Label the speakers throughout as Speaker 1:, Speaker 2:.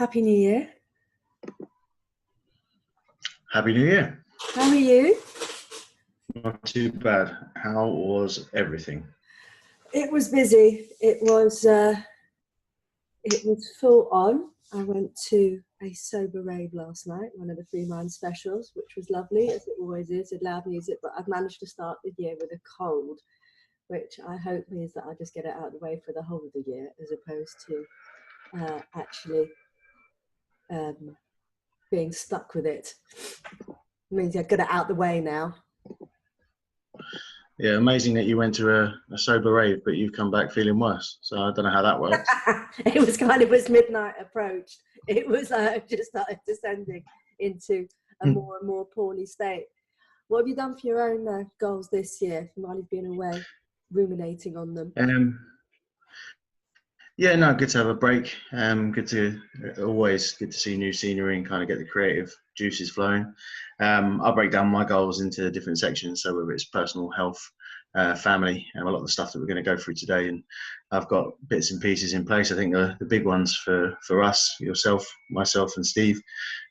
Speaker 1: Happy New Year.
Speaker 2: Happy New Year.
Speaker 1: How are you?
Speaker 2: Not too bad. How was everything?
Speaker 1: It was busy. It was full on. I went to a sober rave last night, one of the Free Mind specials, which was lovely, as it always is, with loud music. But I've managed to start the year with a cold, which I hope means that I just get it out of the way for the whole of the year, as opposed to actually being stuck with it. It means I get it out the way now.
Speaker 2: Yeah, amazing that you went to a sober rave, but you've come back feeling worse. So I don't know how that works.
Speaker 1: It was kind of as midnight approached. It was just started descending into a more and more poorly state. What have you done for your own goals this year while you've been away, ruminating on them?
Speaker 2: Yeah, no, good to have a break. Always good to see new scenery and kind of get the creative juices flowing. I'll break down my goals into different sections. So whether it's personal health, family, and a lot of the stuff that we're going to go through today. And I've got bits and pieces in place. I think the big ones for us, yourself, myself, and Steve,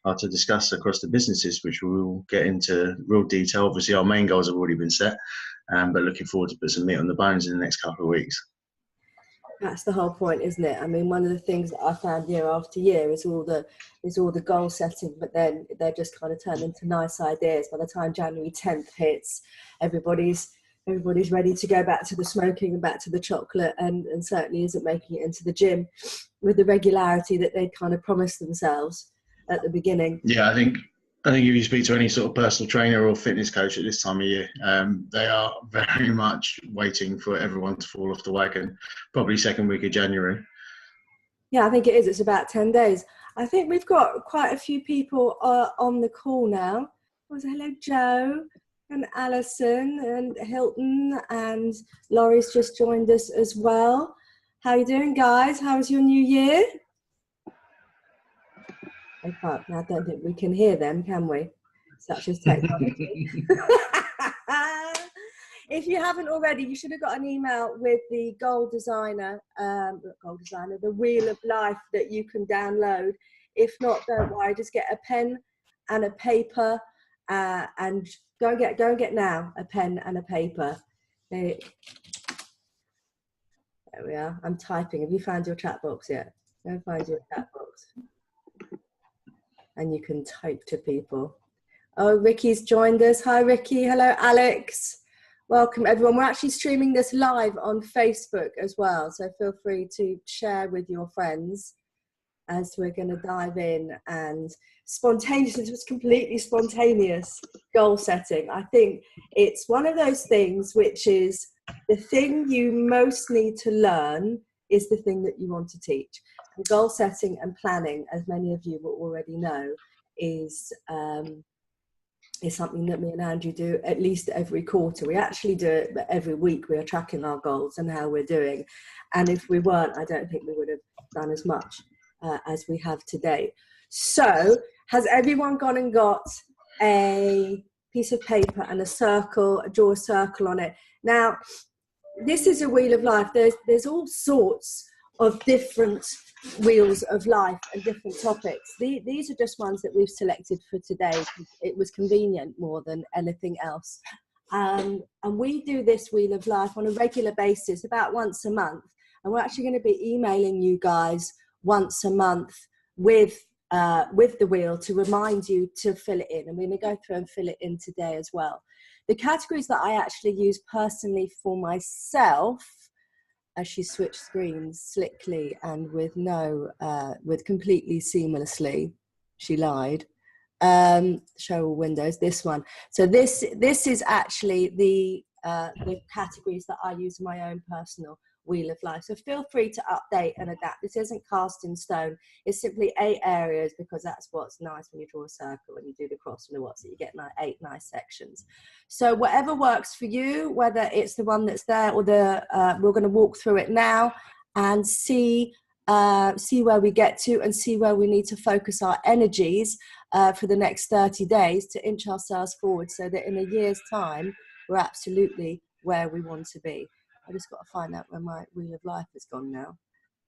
Speaker 2: are to discuss across the businesses, which we will get into real detail. Obviously, our main goals have already been set, but looking forward to put some meat on the bones in the next couple of weeks.
Speaker 1: That's the whole point, isn't it? I mean, one of the things that I found year after year is all the goal setting, but then they're just kind of turned into nice ideas. By the time January 10th hits, everybody's ready to go back to the smoking and back to the chocolate, and certainly isn't making it into the gym with the regularity that they kind of promised themselves at the beginning.
Speaker 2: Yeah, I think if you speak to any sort of personal trainer or fitness coach at this time of year, they are very much waiting for everyone to fall off the wagon, probably second week of January.
Speaker 1: Yeah, I think it is. It's about 10 days. I think we've got quite a few people on the call now. Hello, Joe and Alison and Hilton, and Laurie's just joined us as well. How are you doing, guys? How was your new year? I don't think we can hear them, can we? Such as technology. If you haven't already, you should have got an email with the Goal Designer, the Wheel of Life that you can download. If not, don't worry, just get a pen and a paper, and go and get now a pen and a paper. There we are. I'm typing. Have you found your chat box yet? Go and find your chat box. And you can type to people. Oh, Ricky's joined us. Hi, Ricky. Hello, Alex. Welcome, everyone. We're actually streaming this live on Facebook as well, so feel free to share with your friends as we're going to dive in. And spontaneous, it was completely spontaneous goal setting. I think it's one of those things which is the thing you most need to learn is the thing that you want to teach. And goal setting and planning, as many of you will already know, is something that me and Andrew do at least every quarter. We actually do it every week. We are tracking our goals and how we're doing. And if we weren't, I don't think we would have done as much as we have today. So has everyone gone and got a piece of paper and a circle, draw a circle on it? Now, this is a wheel of life. There's all sorts of different wheels of life and different topics. These are just ones that we've selected for today. It was convenient more than anything else. And we do this wheel of life on a regular basis, about once a month. And we're actually going to be emailing you guys once a month with the wheel to remind you to fill it in. And we're going to go through and fill it in today as well. The categories that I actually use personally for myself, as she switched screens slickly and with completely seamlessly, she lied. Show all windows, this one. So this is actually the categories that I use in my own personal wheel of life. So feel free to update and adapt. This isn't cast in stone. It's simply 8 areas, because that's what's nice when you draw a circle and you do the cross and the what, so you get 8 nice sections. So whatever works for you, whether it's the one that's there or we're going to walk through it now and see where we get to and see where we need to focus our energies for the next 30 days to inch ourselves forward, so that in a year's time we're absolutely where we want to be. I just got to find out where my wheel of life has gone now.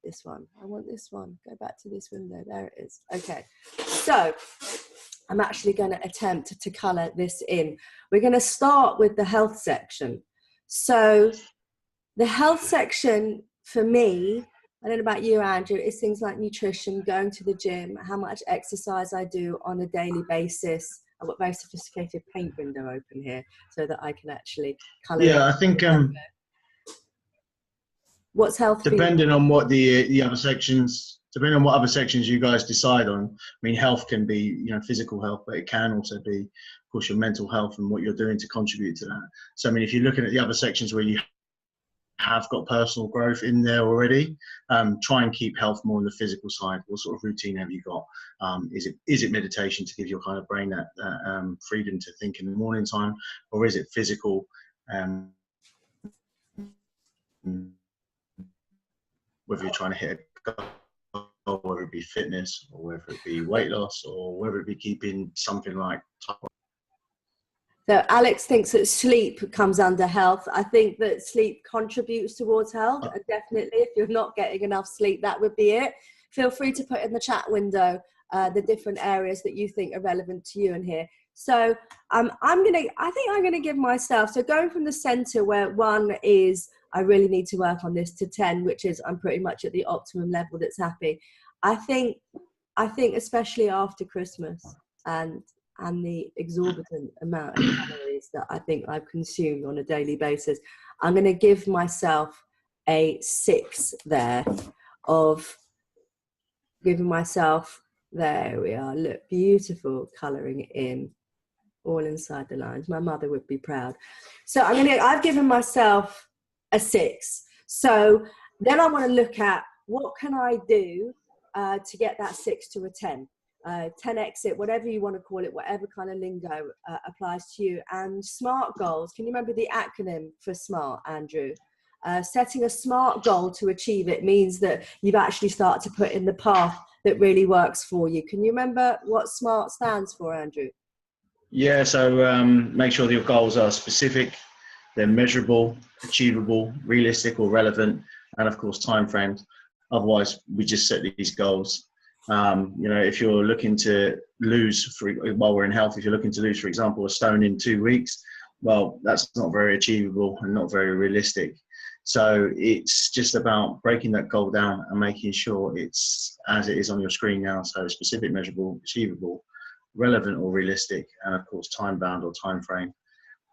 Speaker 1: this one. I want this one. Go back to this window. There it is. Okay. So I'm actually going to attempt to colour this in. We're going to start with the health section. So the health section for me, I don't know about you, Andrew, is things like nutrition, going to the gym, how much exercise I do on a daily basis. I've got a very sophisticated paint window open here so that I can actually colour it.
Speaker 2: Yeah, I think
Speaker 1: what's health for you?
Speaker 2: depending on what the other sections, depending on what other sections you guys decide on. I mean, health can be, you know, physical health, but it can also be, of course, your mental health and what you're doing to contribute to that. So, I mean, if you're looking at the other sections where you have got personal growth in there already, try and keep health more on the physical side. What sort of routine have you got? Is it meditation to give your kind of brain that freedom to think in the morning time, or is it physical? Whether you're trying to hit a goal, whether it be fitness or whether it be weight loss or whether it be keeping something like.
Speaker 1: So Alex thinks that sleep comes under health. I think that sleep contributes towards health. And definitely, if you're not getting enough sleep, that would be it. Feel free to put in the chat window the different areas that you think are relevant to you in here. So I think I'm gonna give myself, so going from the center where 1 is I really need to work on this, to 10, which is I'm pretty much at the optimum level that's happy. I think especially after Christmas and the exorbitant amount of calories that I think I've consumed on a daily basis, I'm going to give myself a 6 there of giving myself, there we are, look, beautiful colouring in, all inside the lines. My mother would be proud. So I've given myself a 6. So then I want to look at what can I do to get that 6 to a 10. 10 exit, whatever you want to call it, whatever kind of lingo applies to you. And SMART goals, can you remember the acronym for SMART, Andrew? Setting a SMART goal to achieve it means that you've actually started to put in the path that really works for you. Can you remember what SMART stands for, Andrew?
Speaker 2: Yeah, so make sure that your goals are specific, they're measurable, achievable, realistic or relevant, and of course time framed. Otherwise, we just set these goals. You know, if you're looking to lose, while we're in health, if you're looking to lose, for example, a stone in 2 weeks, well, that's not very achievable and not very realistic. So it's just about breaking that goal down and making sure it's as it is on your screen now. So specific, measurable, achievable, relevant or realistic, and of course time bound or time frame.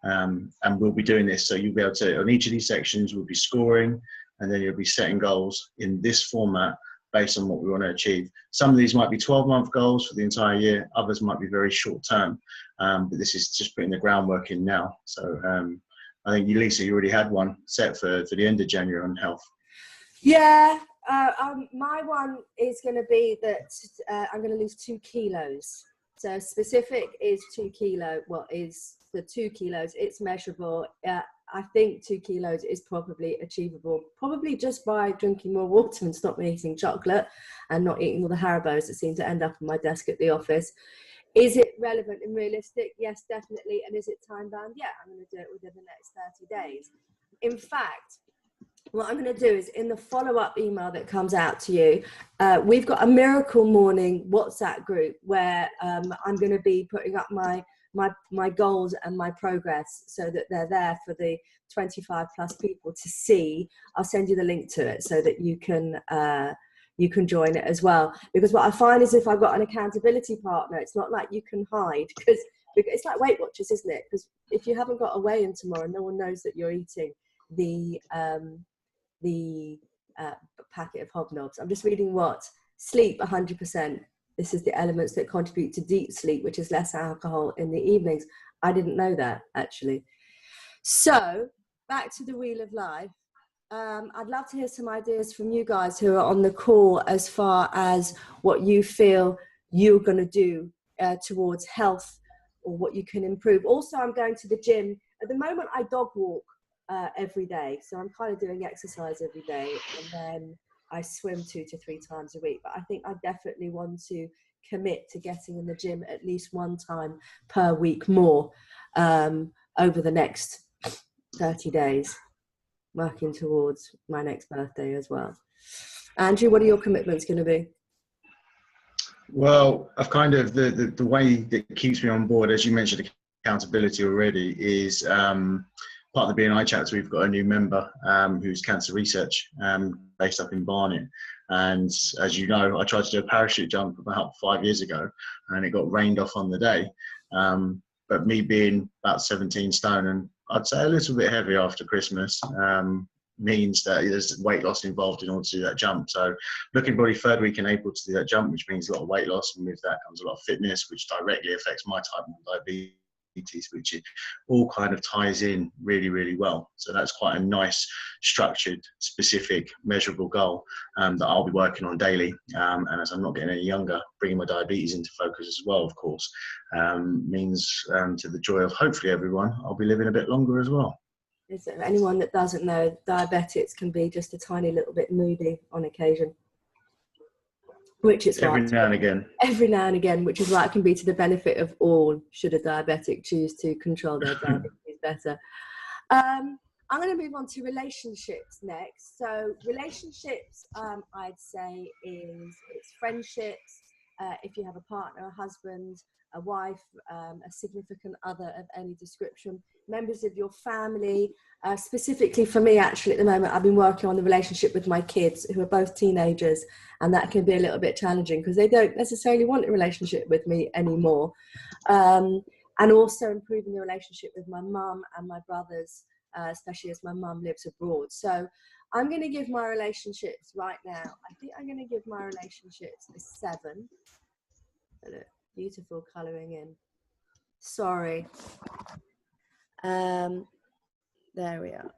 Speaker 2: And we'll be doing this, so you'll be able to, on each of these sections, we'll be scoring, and then you'll be setting goals in this format based on what we want to achieve. Some of these might be 12-month goals for the entire year, others might be very short term, but this is just putting the groundwork in now. So I think you, Lisa, you already had one set for the end of January on health.
Speaker 1: Yeah, my one is going to be that I'm going to lose 2 kilos. So specific is 2 kilo. What is the 2 kilos? It's measurable. I think 2 kilos is probably achievable, probably just by drinking more water and stop eating chocolate and not eating all the Haribos that seem to end up on my desk at the office. Is it relevant and realistic? Yes, definitely. And is it time bound? Yeah, I'm going to do it within the next 30 days. In fact, what I'm going to do is in the follow-up email that comes out to you, we've got a Miracle Morning WhatsApp group where I'm going to be putting up my goals and my progress so that they're there for the 25 plus people to see. I'll send you the link to it so that you can join it as well. Because what I find is if I've got an accountability partner, it's not like you can hide, because it's like Weight Watchers, isn't it? Because if you haven't got a weigh-in tomorrow, no one knows that you're eating the packet of Hobnobs. I'm just reading what sleep 100%. This is the elements that contribute to deep sleep, which is less alcohol in the evenings. I didn't know that, actually. So back to the Wheel of Life. I'd love to hear some ideas from you guys who are on the call as far as what you feel you're going to do towards health or what you can improve. Also, I'm going to the gym. At the moment, I dog walk every day. So I'm kind of doing exercise every day. And then I swim 2 to 3 times a week. But I think I definitely want to commit to getting in the gym at least 1 time per week more over the next 30 days. Working towards my next birthday as well. Andrew, what are your commitments going to be?
Speaker 2: Well, I've kind of the way that keeps me on board, as you mentioned, accountability already, is part of the BNI chapter. We've got a new member who's cancer research based up in Barnet, and as you know, I tried to do a parachute jump about 5 years ago, and it got rained off on the day. But me being about 17 stone and I'd say a little bit heavy after Christmas, means that there's weight loss involved in order to do that jump. So looking probably third week in April to do that jump, which means a lot of weight loss, and with that comes a lot of fitness, which directly affects my type of diabetes, which it all kind of ties in really, really well. So that's quite a nice, structured, specific, measurable goal that I'll be working on daily. And as I'm not getting any younger, bringing my diabetes into focus as well, of course, means to the joy of hopefully everyone, I'll be living a bit longer as well.
Speaker 1: Is there anyone that doesn't know, diabetics can be just a tiny little bit moody on occasion, which is
Speaker 2: every now and again.
Speaker 1: Every now and again, which is why it can be to the benefit of all, should a diabetic choose to control their diabetes better. I'm going to move on to relationships next. So relationships, I'd say, it's friendships. If you have a partner, a husband, a wife, a significant other of any description, members of your family. Specifically for me, actually, at the moment, I've been working on the relationship with my kids, who are both teenagers, and that can be a little bit challenging because they don't necessarily want a relationship with me anymore. And also improving the relationship with my mum and my brothers, especially as my mum lives abroad. So I'm going to give my relationships right now. I think I'm going to give my relationships a 7. Look, beautiful colouring in. Sorry. There we are.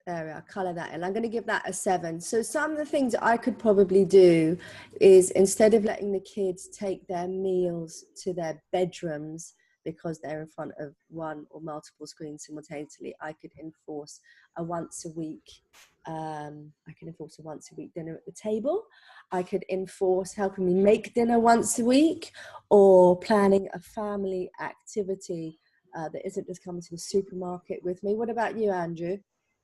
Speaker 1: There we are. Colour that in. I'm going to give that a 7. So some of the things that I could probably do is, instead of letting the kids take their meals to their bedrooms because they're in front of one or multiple screens simultaneously, I could enforce a once a week dinner at the table. I could enforce helping me make dinner once a week, or planning a family activity that isn't just coming to the supermarket with me. What about you, Andrew,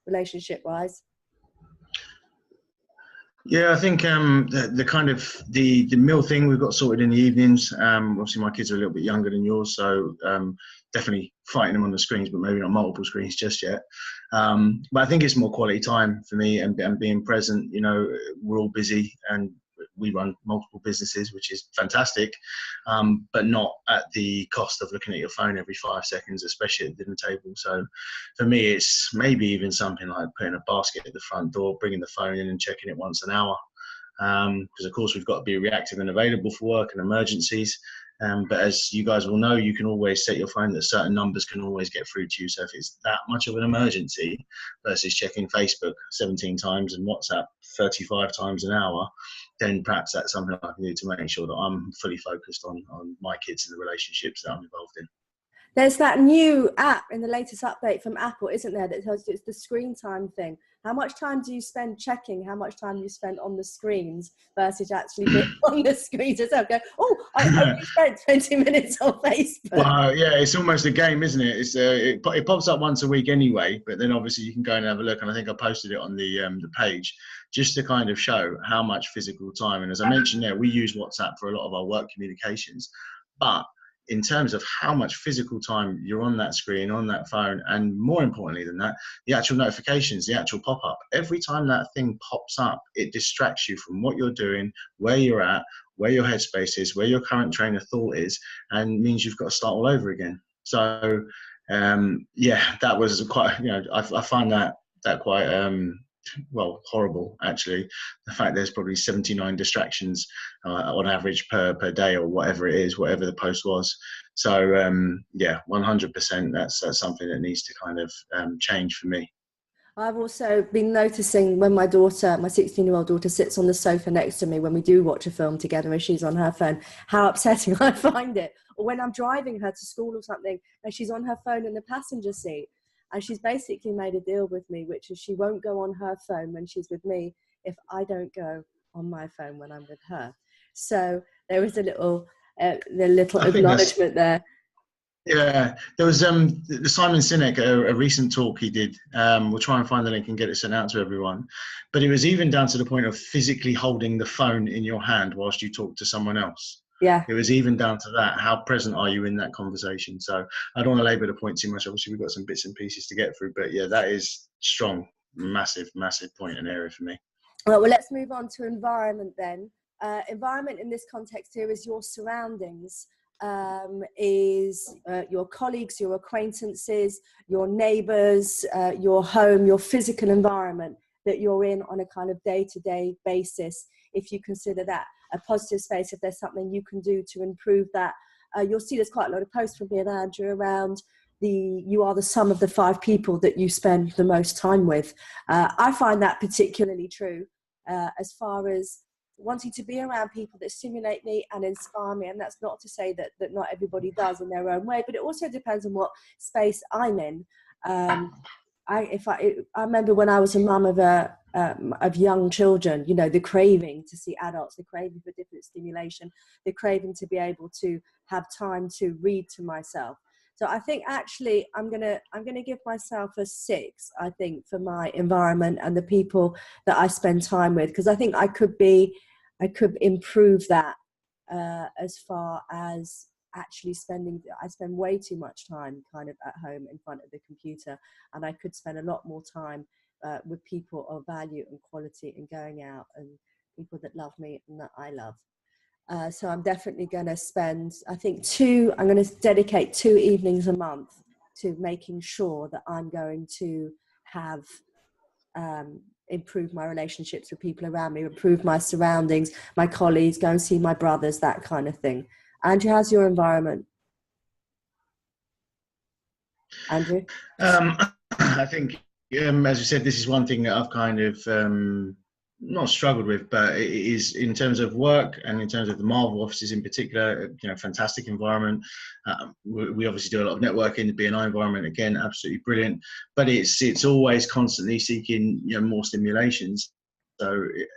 Speaker 1: relationship wise?
Speaker 2: Yeah, I think the kind of the meal thing we've got sorted in the evenings. Obviously, my kids are a little bit younger than yours, so definitely fighting them on the screens, but maybe not multiple screens just yet. But I think it's more quality time for me and being present. You know, we're all busy and we run multiple businesses, which is fantastic, but not at the cost of looking at your phone every 5 seconds, especially at the dinner table. So for me, it's maybe even something like putting a basket at the front door, bringing the phone in and checking it once an hour. Because of course we've got to be reactive and available for work and emergencies. But as you guys will know, you can always set your phone that certain numbers can always get through to you. So if it's that much of an emergency versus checking Facebook 17 times and WhatsApp 35 times an hour, then perhaps that's something I can do to make sure that I'm fully focused on my kids and the relationships that I'm involved in.
Speaker 1: There's that new app in the latest update from Apple, isn't there, that tells you it's the screen time thing. How much time do you spend checking how much time you spend on the screens versus actually being on the screens itself? Go, oh, I only spent 20 minutes on Facebook.
Speaker 2: Well, yeah, it's almost a game, isn't it? It pops up once a week anyway, but then obviously you can go and have a look. And I think I posted it on the page just to kind of show how much physical time. And as I mentioned there, we use WhatsApp for a lot of our work communications, but in terms of how much physical time you're on that screen, on that phone, and more importantly than that, the actual notifications, the actual pop-up. Every time that thing pops up, it distracts you from what you're doing, where you're at, where your headspace is, where your current train of thought is, and means you've got to start all over again. So, yeah, that was quite, I find that quite, horrible, actually. The fact there's probably 79 distractions on average per day, or whatever it is, whatever the post was. So 100%, that's something that needs to kind of change for me.
Speaker 1: I've also been noticing when my daughter, my 16-year-old daughter, sits on the sofa next to me when we do watch a film together and she's on her phone, how upsetting I find it. Or when I'm driving her to school or something and she's on her phone in the passenger seat. And she's basically made a deal with me, which is she won't go on her phone when she's with me if I don't go on my phone when I'm with her. So there is a little acknowledgement there.
Speaker 2: Yeah, there was the Simon Sinek, a recent talk he did. We'll try and find the link and get it sent out to everyone. But it was even down to the point of physically holding the phone in your hand whilst you talk to someone else.
Speaker 1: Yeah.
Speaker 2: It was even down to that. How present are you in that conversation? So I don't want to labour the point too much. Obviously, we've got some bits and pieces to get through. But yeah, that is strong, massive, massive point and area for me.
Speaker 1: Well, let's move on to environment then. Environment in this context here is your surroundings, is your colleagues, your acquaintances, your neighbours, your home, your physical environment that you're in on a kind of day-to-day basis. If you consider that a positive space, if there's something you can do to improve that, you'll see there's quite a lot of posts from me and Andrew around you are the sum of the 5 people that you spend the most time with. I find that particularly true as far as wanting to be around people that stimulate me and inspire me. And that's not to say that not everybody does in their own way, but it also depends on what space I'm in. I remember when I was a mum of young children, you know, the craving to see adults, the craving for different stimulation, the craving to be able to have time to read to myself. So I think actually I'm gonna give myself a 6, I think, for my environment and the people that I spend time with, because I think I could improve that as far as actually I spend way too much time kind of at home in front of the computer, and I could spend a lot more time with people of value and quality and going out and people that love me and that I love. So I'm definitely going to spend, I think I'm going to dedicate 2 evenings a month to making sure that I'm going to have improve my relationships with people around me, improve my surroundings, my colleagues, go and see my brothers, that kind of thing. Andrew, how's your environment? Andrew?
Speaker 2: I think, as you said, this is one thing that I've kind of not struggled with, but it is in terms of work and in terms of the Marvel offices in particular, you know, fantastic environment. We obviously do a lot of networking. The BNI environment, again, absolutely brilliant. But it's always constantly seeking, you know, more stimulations. So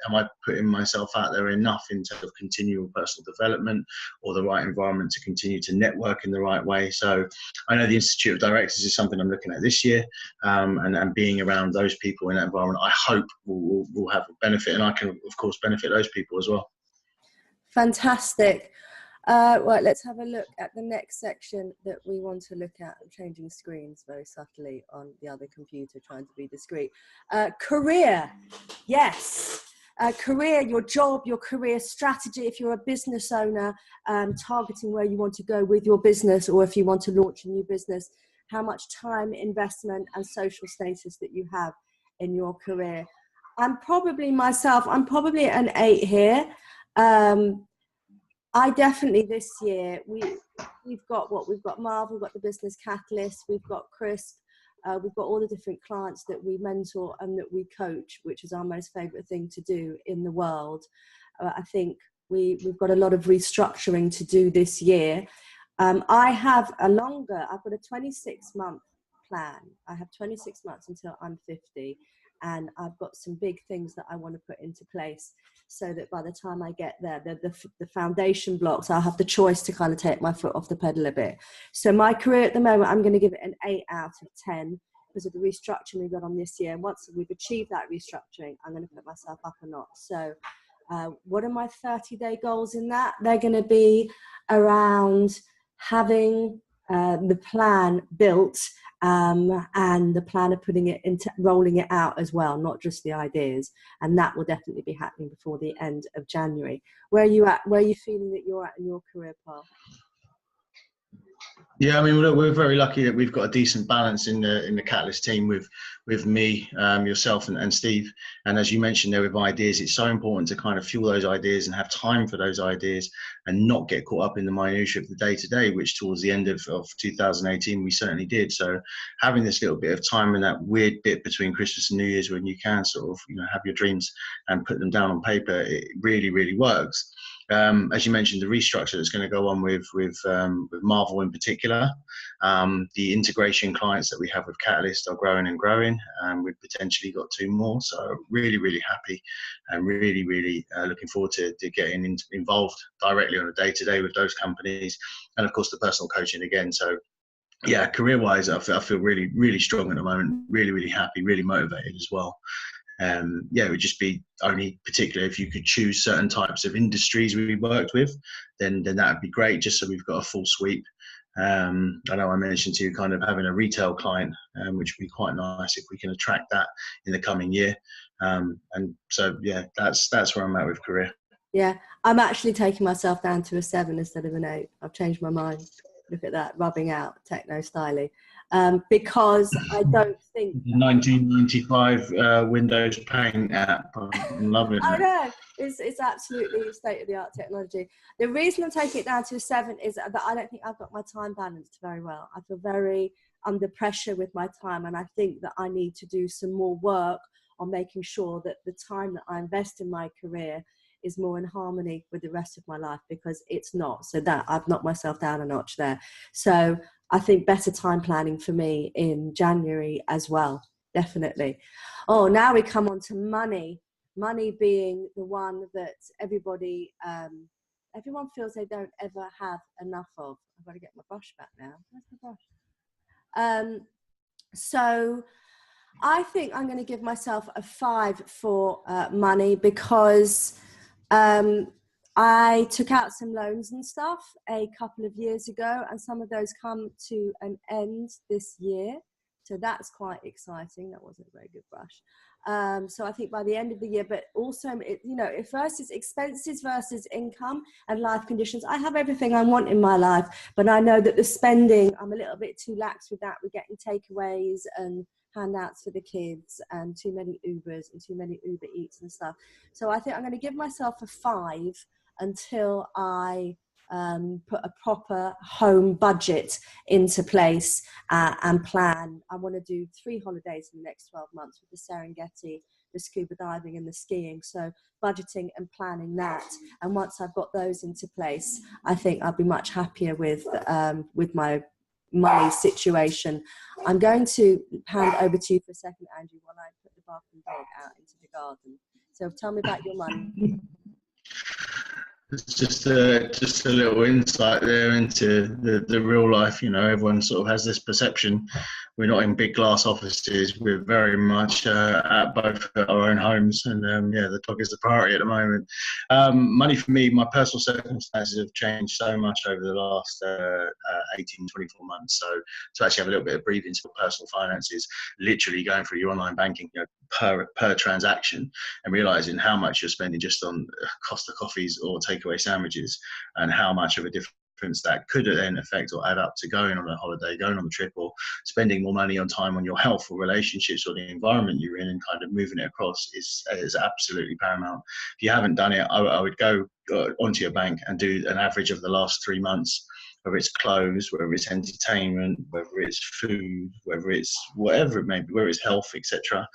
Speaker 2: am I putting myself out there enough in terms of continual personal development or the right environment to continue to network in the right way? So I know the Institute of Directors is something I'm looking at this year, and being around those people in that environment, I hope will have a benefit, and I can, of course, benefit those people as well.
Speaker 1: Fantastic. Right, let's have a look at the next section that we want to look at. I'm changing screens very subtly on the other computer, trying to be discreet. Career, yes. Career, your job, your career strategy. If you're a business owner, targeting where you want to go with your business, or if you want to launch a new business, how much time, investment, and social status that you have in your career. I'm probably an 8 here. I definitely this year we've got Marvel, we've got the Business Catalyst, we've got Crisp, we've got all the different clients that we mentor and that we coach, which is our most favorite thing to do in the world. I think we've got a lot of restructuring to do this year. I've got a 26-month plan. I have 26 months until I'm 50. And I've got some big things that I want to put into place so that by the time I get there, the foundation blocks, I'll have the choice to kind of take my foot off the pedal a bit. So my career at the moment, I'm going to give it an 8 out of 10 because of the restructuring we've got on this year. And once we've achieved that restructuring, I'm going to put myself up a notch. So what are my 30-day goals in that? They're going to be around having the plan built, and the plan of rolling it out as well, not just the ideas. And that will definitely be happening before the end of January. Where are you at? Where are you feeling that you're at in your career path?
Speaker 2: Yeah, I mean, we're very lucky that we've got a decent balance in the Catalyst team with me, yourself, and Steve. And as you mentioned there with ideas, it's so important to kind of fuel those ideas and have time for those ideas and not get caught up in the minutiae of the day-to-day, which towards the end of 2018 we certainly did. So having this little bit of time in that weird bit between Christmas and New Year's when you can sort of, you know, have your dreams and put them down on paper, it really, really works. As you mentioned, the restructure that's going to go on with Marvel in particular, the integration clients that we have with Catalyst are growing and growing. We've potentially got 2 more, so really, really happy and really, really looking forward to getting involved directly on a day-to-day with those companies, and of course the personal coaching again. So yeah, career-wise, I feel really, really strong at the moment. Really, really happy, really motivated as well. Yeah, it would just be only particularly if you could choose certain types of industries we worked with, then that would be great. Just so we've got a full sweep. I know I mentioned to you kind of having a retail client, which would be quite nice if we can attract that in the coming year. And so yeah, that's where I'm at with career.
Speaker 1: Yeah, I'm actually taking myself down to a 7 instead of an 8. I've changed my mind. Look at that, rubbing out techno styly. Because I don't think...
Speaker 2: 1995 Windows Paint app. I'm loving
Speaker 1: I
Speaker 2: it.
Speaker 1: know, it's absolutely state-of-the-art technology. The reason I'm taking it down to a 7 is that I don't think I've got my time balanced very well. I feel very under pressure with my time, and I think that I need to do some more work on making sure that the time that I invest in my career is more in harmony with the rest of my life, because it's not. So that I've knocked myself down a notch there. So I think better time planning for me in January as well, definitely. Oh, now we come on to money. Money being the one that everyone feels they don't ever have enough of. I've got to get my brush back now. Where's my brush? So I think I'm going to give myself a 5 for money, because I took out some loans and stuff a couple of years ago, and some of those come to an end this year. So that's quite exciting. That wasn't a very good brush. So I think by the end of the year, but also, if versus expenses versus income and life conditions, I have everything I want in my life, but I know that the spending, I'm a little bit too lax with that. We're getting takeaways and handouts for the kids, and too many Ubers and too many Uber Eats and stuff. So I think I'm going to give myself a 5 until I put a proper home budget into place and plan. I want to do 3 holidays in the next 12 months with the Serengeti, the scuba diving and the skiing. So budgeting and planning that. And once I've got those into place, I think I'll be much happier with my money situation. I'm going to hand over to you for a second, Andrew, while I put the barking dog out into the garden. So tell me about your money.
Speaker 2: It's just a little insight there into the real life. Everyone sort of has this perception. We're not in big glass offices. We're very much at both our own homes, and the dog is the priority at the moment. Money for me, my personal circumstances have changed so much over the last 18, 24 months. So to actually have a little bit of breathing to personal finances, literally going through your online banking, per transaction, and realizing how much you're spending just on Costa coffees or takeaway sandwiches, and how much of a difference that could then affect or add up to going on a holiday, going on a trip, or spending more money on time on your health or relationships or the environment you're in, and kind of moving it across is absolutely paramount. If you haven't done it, I would go onto your bank and do an average of the last 3 months, whether it's clothes, whether it's entertainment, whether it's food, whether it's whatever it may be, whether it's health, etc.,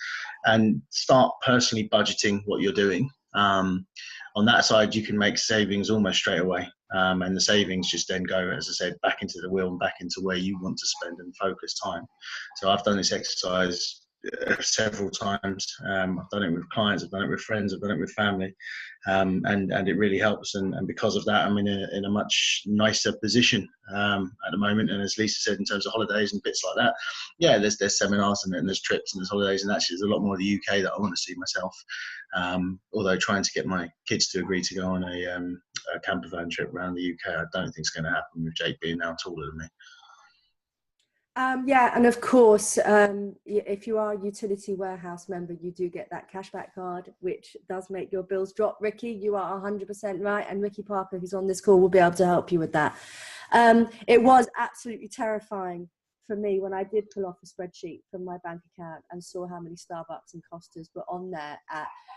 Speaker 2: and start personally budgeting what you're doing. On that side, you can make savings almost straight away, and the savings just then go, as I said, back into the wheel and back into where you want to spend and focus time. So I've done this exercise several times. I've done it with clients, I've done it with friends, I've done it with family, and it really helps. And because of that, I'm in a much nicer position at the moment. And as Lisa said, in terms of holidays and bits like that, yeah, there's seminars and there's trips and there's holidays, and actually there's a lot more of the UK that I want to see myself. Although trying to get my kids to agree to go on a camper van trip around the UK, I don't think it's going to happen with Jake being now taller than me.
Speaker 1: Yeah, and of course, if you are a utility warehouse member, you do get that cashback card, which does make your bills drop. Ricky, you are 100% right, and Ricky Parker, who's on this call, will be able to help you with that. It was absolutely terrifying for me when I did pull off a spreadsheet from my bank account and saw how many Starbucks and Costas were on there.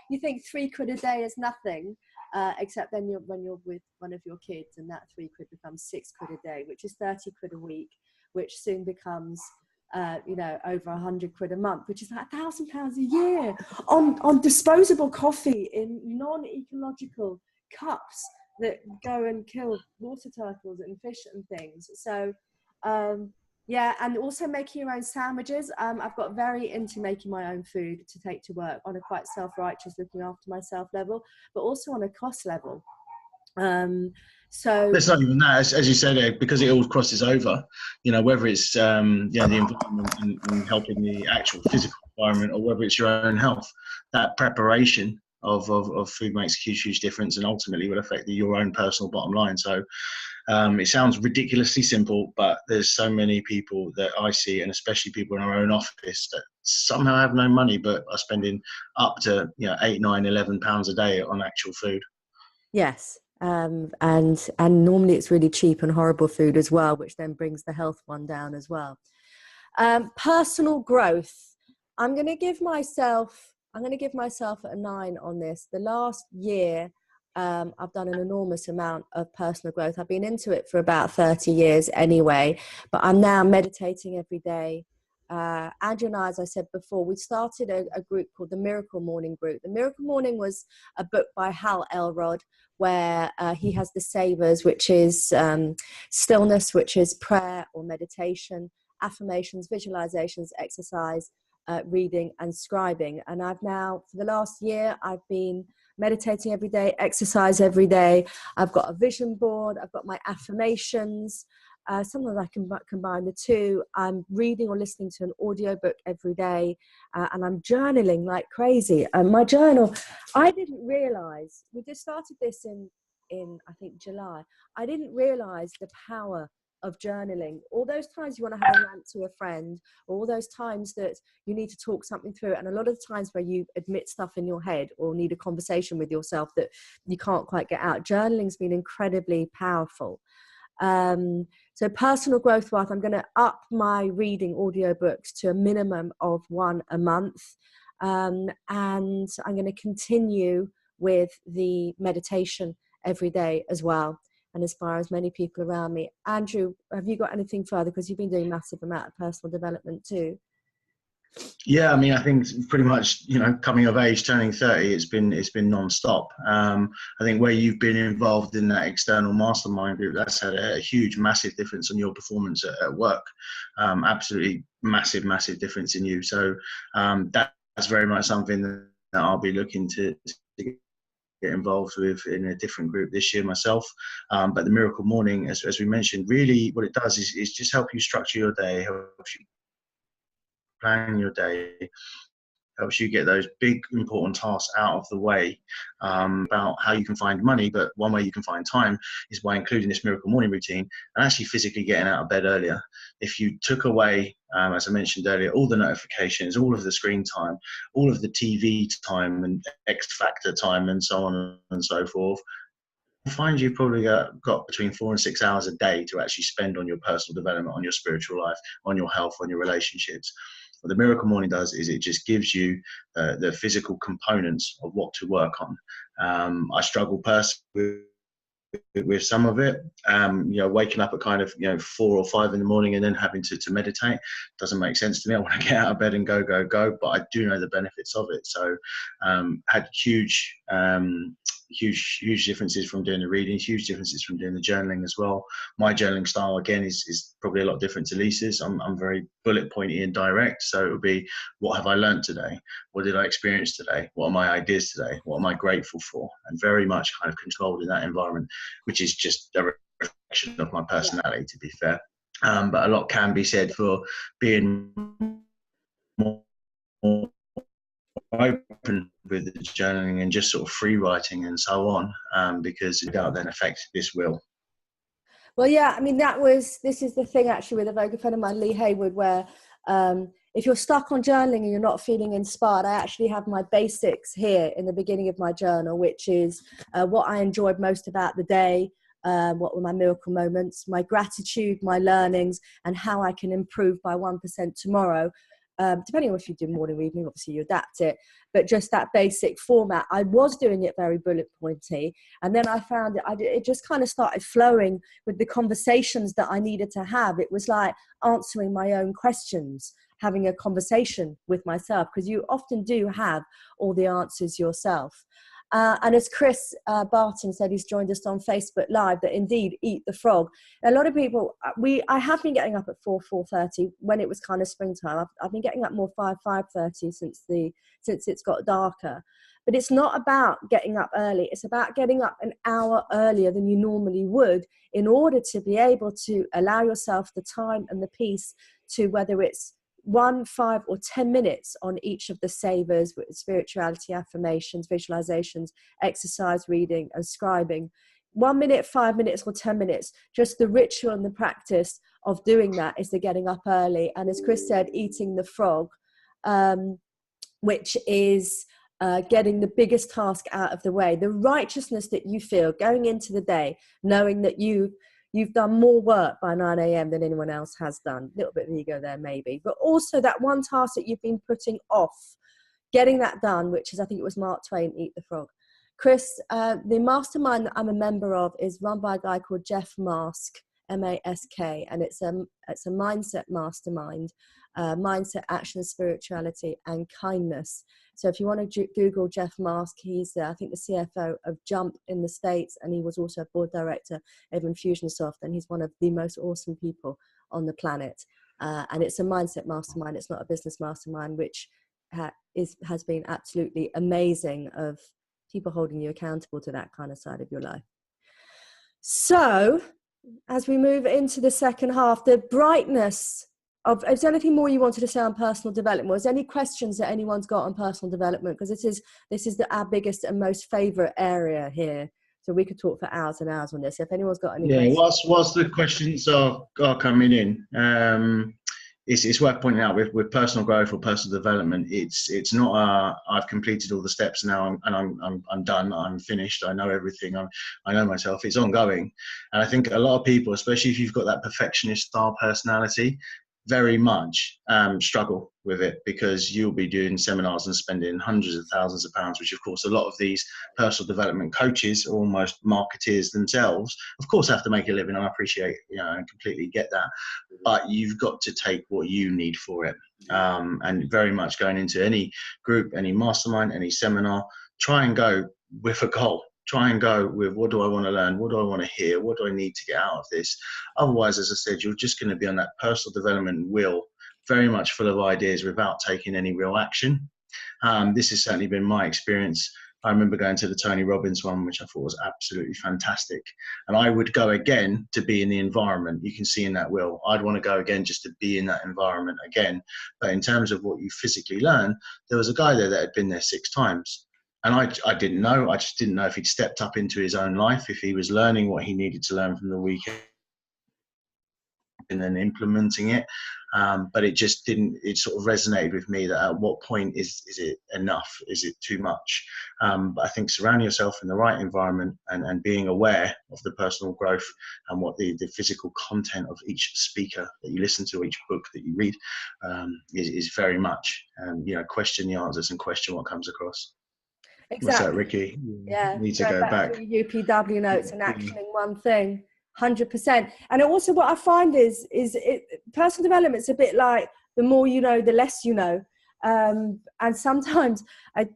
Speaker 1: You think £3 a day is nothing, except then when you're with one of your kids, and that £3 becomes £6 a day, which is £30 a week, which soon becomes, over £100 a month, which is like £1,000 a year on disposable coffee in non-ecological cups that go and kill water turtles and fish and things. So, yeah, and also making your own sandwiches. I've got very into making my own food to take to work on a quite self-righteous, looking after myself level, but also on a cost level. So
Speaker 2: There's not even that, as you said, because it all crosses over. Whether it's the environment and helping the actual physical environment, or whether it's your own health, that preparation of food makes a huge difference, and ultimately will affect your own personal bottom line. So it sounds ridiculously simple, but there's so many people that I see, and especially people in our own office, that somehow have no money but are spending up to £8, £9, £11 a day on actual food.
Speaker 1: yes, and normally it's really cheap and horrible food as well, which then brings the health one down as well. Personal growth. I'm going to give myself a 9 on this. The last year, I've done an enormous amount of personal growth. I've been into it for about 30 years anyway, but I'm now meditating every day. Andrew and I, as I said before, we started a group called the Miracle Morning Group. The Miracle Morning was a book by Hal Elrod, where he has the savers, which is stillness, which is prayer or meditation, affirmations, visualizations, exercise, reading and scribing. And I've now, for the last year, I've been meditating every day, exercise every day. I've got a vision board. I've got my affirmations. Sometimes I can combine the two. I'm reading or listening to an audiobook every day, and I'm journaling like crazy. My journal, I didn't realize, we just started this in I think July. I didn't realize the power of journaling. All those times you want to have a rant to a friend, or all those times that you need to talk something through, and a lot of the times where you admit stuff in your head or need a conversation with yourself that you can't quite get out. Journaling's been incredibly powerful. So personal growth wise, I'm going to up my reading audiobooks to a minimum of 1 a month. And I'm going to continue with the meditation every day as well, and inspire as many people around me. Andrew, have you got anything further? Because you've been doing a massive amount of personal development too.
Speaker 2: Yeah, I mean, I think pretty much, coming of age, turning 30, it's been non-stop. I think where you've been involved in that external mastermind group, that's had a huge, massive difference on your performance at work. Absolutely massive difference in you. So that's very much something that I'll be looking to get involved with in a different group this year myself. But the Miracle Morning, as we mentioned, really what it does is just help you structure your day, helps you plan your day, helps you get those big important tasks out of the way, about how you can find money. But one way you can find time is by including this Miracle Morning routine and actually physically getting out of bed earlier. If you took away, as I mentioned earlier, all the notifications, all of the screen time, all of the TV time and X Factor time and so on and so forth, I find you've probably got between 4 and 6 hours a day to actually spend on your personal development, on your spiritual life, on your health, on your relationships. What the Miracle Morning does is it just gives you the physical components of what to work on. I struggle personally with some of it. Waking up at kind of 4 or 5 in the morning and then having to meditate doesn't make sense to me. I want to get out of bed and go, but I do know the benefits of it. So had huge differences from doing the reading, huge differences from doing the journaling as well. My journaling style again is probably a lot different to Lisa's. I'm very bullet pointy and direct, so it would be, what have I learned today? What did I experience today? What are my ideas today? What am I grateful for? And very much kind of controlled in that environment, which is just a reflection of my personality, to be fair. But a lot can be said for being more open with the journaling and just sort of free writing and so on, because that then affects this will.
Speaker 1: Well, yeah, I mean, this is the thing actually with a very good friend of mine, Lee Haywood, where if you're stuck on journaling and you're not feeling inspired, I actually have my basics here in the beginning of my journal, which is what I enjoyed most about the day, what were my miracle moments, my gratitude, my learnings, and how I can improve by 1% tomorrow. Depending on if you do morning or evening, obviously you adapt it, but just that basic format. I was doing it very bullet pointy, and then I found it just kind of started flowing with the conversations that I needed to have. It was like answering my own questions, having a conversation with myself, because you often do have all the answers yourself. And as Chris Barton said, he's joined us on Facebook Live, that indeed Eat the Frog. A lot of people, I have been getting up at 4:30 when it was kind of springtime. I've been getting up more 5:30 since it's got darker. But it's not about getting up early. It's about getting up an hour earlier than you normally would in order to be able to allow yourself the time and the peace to, whether it's 1, 5 or 10 minutes on each of the savers, spirituality, affirmations, visualizations, exercise, reading and scribing. 1 minute, 5 minutes or 10 minutes, just the ritual and the practice of doing that is the getting up early. And as Chris said, eating the frog, which is getting the biggest task out of the way. The righteousness that you feel going into the day, knowing that you've done more work by 9 a.m. than anyone else has done. A little bit of ego there maybe, but also that one task that you've been putting off, getting that done, which is, I think it was Mark Twain, Eat the Frog. Chris, the mastermind that I'm a member of is run by a guy called Jeff Mask, M-A-S-K, and it's a mindset mastermind, mindset, action, spirituality, and kindness. So if you want to Google Jeff Mask, he's, I think, the CFO of Jump in the States, and he was also a board director of Infusionsoft, and he's one of the most awesome people on the planet. And it's a mindset mastermind. It's not a business mastermind, which has been absolutely amazing, of people holding you accountable to that kind of side of your life. So as we move into the second half, the brightness of, is there anything more you wanted to say on personal development? Was there any questions that anyone's got on personal development? Because this is our biggest and most favorite area here. So we could talk for hours and hours on this. If anyone's got any questions.
Speaker 2: Whilst the questions are coming in, it's worth pointing out with personal growth or personal development, it's not I've completed all the steps now and I'm done, I'm finished, I know everything, I know myself. It's ongoing. And I think a lot of people, especially if you've got that perfectionist style personality, very much struggle with it, because you'll be doing seminars and spending hundreds of thousands of pounds, which of course a lot of these personal development coaches, or almost marketeers themselves, of course have to make a living. I appreciate, and completely get that, but you've got to take what you need for it. And very much going into any group, any mastermind, any seminar, try and go with a goal. Try and go with, what do I want to learn? What do I want to hear? What do I need to get out of this? Otherwise, as I said, you're just going to be on that personal development wheel, very much full of ideas without taking any real action. This has certainly been my experience. I remember going to the Tony Robbins one, which I thought was absolutely fantastic. And I would go again to be in the environment. You can see in that wheel, I'd want to go again just to be in that environment again. But in terms of what you physically learn, there was a guy there that had been there 6 times. And I didn't know. I just didn't know if he'd stepped up into his own life, if he was learning what he needed to learn from the weekend and then implementing it. But it just didn't, it sort of resonated with me that at what point is it enough? Is it too much? But I think surrounding yourself in the right environment and being aware of the personal growth and what the physical content of each speaker that you listen to, each book that you read, is very much, question the answers and question what comes across.
Speaker 1: Exactly.
Speaker 2: What's that, Ricky?
Speaker 1: Yeah.
Speaker 2: Need to go back.
Speaker 1: UPW notes and actioning one thing, 100%. And also what I find is personal development's a bit like, the more you know, the less you know. And sometimes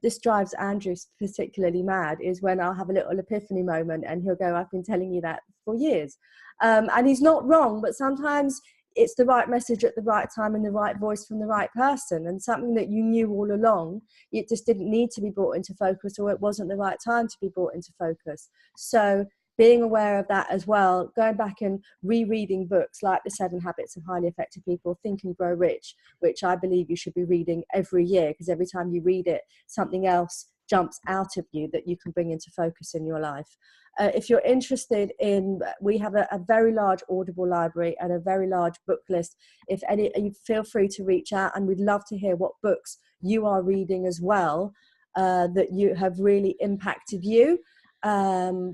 Speaker 1: this drives Andrew particularly mad, is when I'll have a little epiphany moment and he'll go, I've been telling you that for years. And he's not wrong, but sometimes it's the right message at the right time and the right voice from the right person, and something that you knew all along, it just didn't need to be brought into focus, or it wasn't the right time to be brought into focus. So being aware of that as well, going back and rereading books like The 7 Habits of Highly Effective People, Think and Grow Rich, which I believe you should be reading every year, because every time you read it, something else jumps out of you that you can bring into focus in your life. If you're interested in, we have a very large Audible library and a very large book list. If any, you feel free to reach out, and we'd love to hear what books you are reading as well, that you have really impacted you in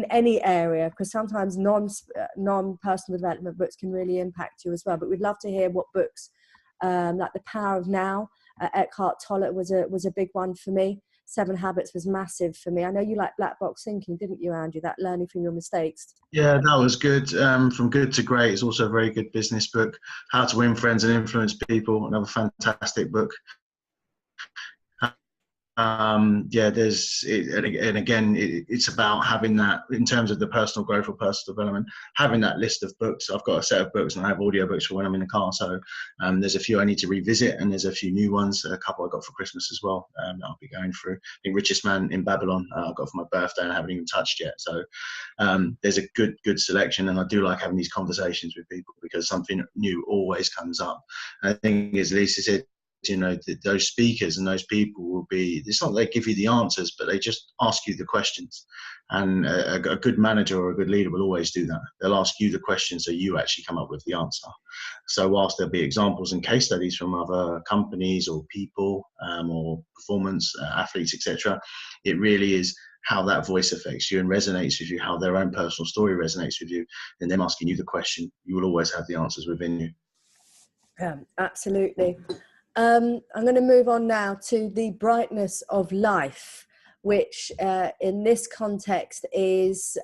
Speaker 1: any area, because sometimes non-personal development books can really impact you as well. But we'd love to hear what books, like The Power of Now, Eckhart Tolle was a big one for me. 7 Habits was massive for me. I know you like black box thinking, didn't you, Andrew? That learning from your mistakes.
Speaker 2: Yeah, that was good. From Good to Great is also a very good business book. How to Win Friends and Influence People, another fantastic book. yeah, and again, it's about having that in terms of the personal growth or personal development, having that list of books. I've got a set of books and I have audio books for when I'm in the car. So there's a few I need to revisit, and there's a few new ones, a couple I got for Christmas as well, that I'll be going through. I think Richest Man in Babylon, I got for my birthday and I haven't even touched yet. So there's a good selection, and I do like having these conversations with people because something new always comes up. And I think, as Lisa said, those speakers and those people will be, it's not they give you the answers, but they just ask you the questions. And a good manager or a good leader will always do that. They'll ask you the question so you actually come up with the answer. So whilst there'll be examples and case studies from other companies or people or performance athletes, etc., it really is how that voice affects you and resonates with you, how their own personal story resonates with you, and them asking you the question. You will always have the answers within you.
Speaker 1: Absolutely. I'm going to move on now to the brightness of life, which in this context is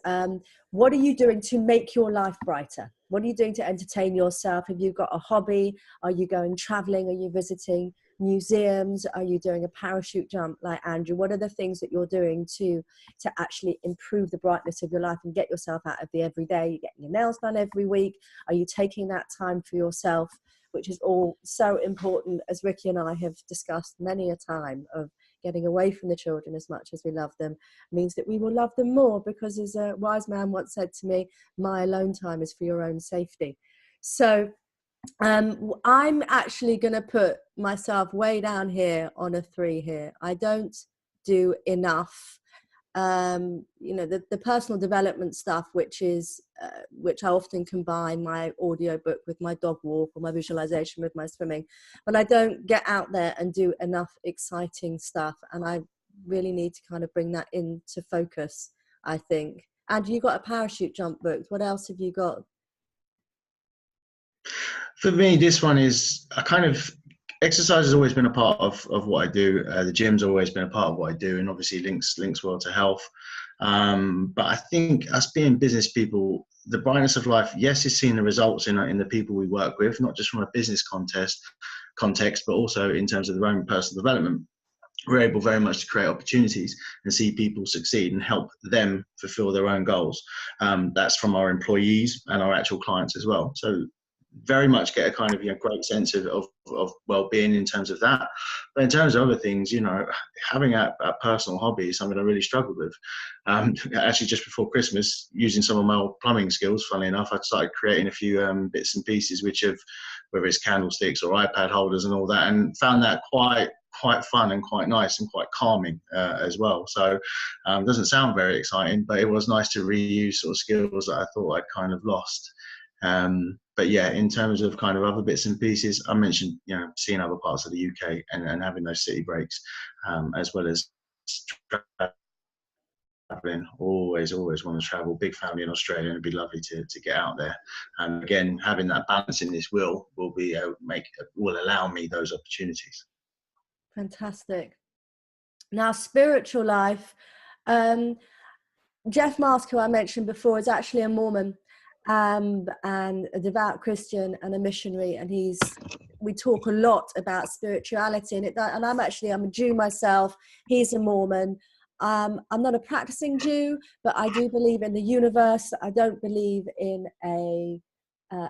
Speaker 1: what are you doing to make your life brighter? What are you doing to entertain yourself? Have you got a hobby? Are you going traveling? Are you visiting museums? Are you doing a parachute jump like Andrew? What are the things that you're doing to actually improve the brightness of your life and get yourself out of the everyday? You're getting your nails done every week. Are you taking that time for yourself, which is all so important, as Ricky and I have discussed many a time, of getting away from the children as much as we love them means that we will love them more, because as a wise man once said to me, my alone time is for your own safety. So I'm actually going to put myself way down here on a 3 here. I don't do enough. The personal development stuff, which I often combine my audio book with my dog walk or my visualization with my swimming, but I don't get out there and do enough exciting stuff, and I really need to kind of bring that into focus, I think. And you got a parachute jump booked. What else have you got?
Speaker 2: For me, this one is exercise has always been a part of what I do. The gym's always been a part of what I do, and obviously links well to health. But I think us being business people, the brightness of life, yes, is seeing the results in the people we work with, not just from a business context, but also in terms of their own personal development. We're able very much to create opportunities and see people succeed and help them fulfill their own goals. That's from our employees and our actual clients as well. So very much get a kind of great sense of well-being in terms of that. But in terms of other things, having a personal hobby is something I really struggled with. Actually, just before Christmas, using some of my old plumbing skills, funnily enough, I started creating a few bits and pieces, whether it's candlesticks or iPad holders and all that, and found that quite fun and quite nice and quite calming as well. So it doesn't sound very exciting, but it was nice to reuse sort of skills that I thought I'd kind of lost. But yeah, in terms of kind of other bits and pieces, I mentioned, seeing other parts of the UK and having those city breaks, as well as traveling. Always want to travel. Big family in Australia, and it'd be lovely to get out there. And again, having that balance in this will allow me those opportunities.
Speaker 1: Fantastic. Now, spiritual life. Jeff Mask, who I mentioned before, is actually a Mormon. And a devout Christian and a missionary, and we talk a lot about spirituality, and I'm a Jew myself. He's a Mormon. I'm not a practicing Jew, but I do believe in the universe. I don't believe in a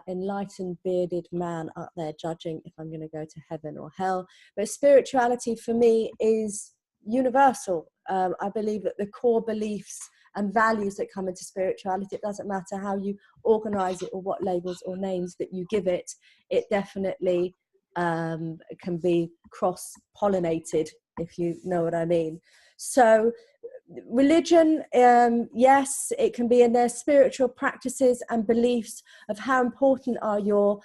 Speaker 1: enlightened bearded man up there judging if I'm going to go to heaven or hell. But spirituality for me is universal. I believe that the core beliefs and values that come into spirituality, it doesn't matter how you organize it or what labels or names that you give it, it definitely can be cross-pollinated, if you know what I mean. So religion, yes, it can be in their spiritual practices and beliefs of how important are your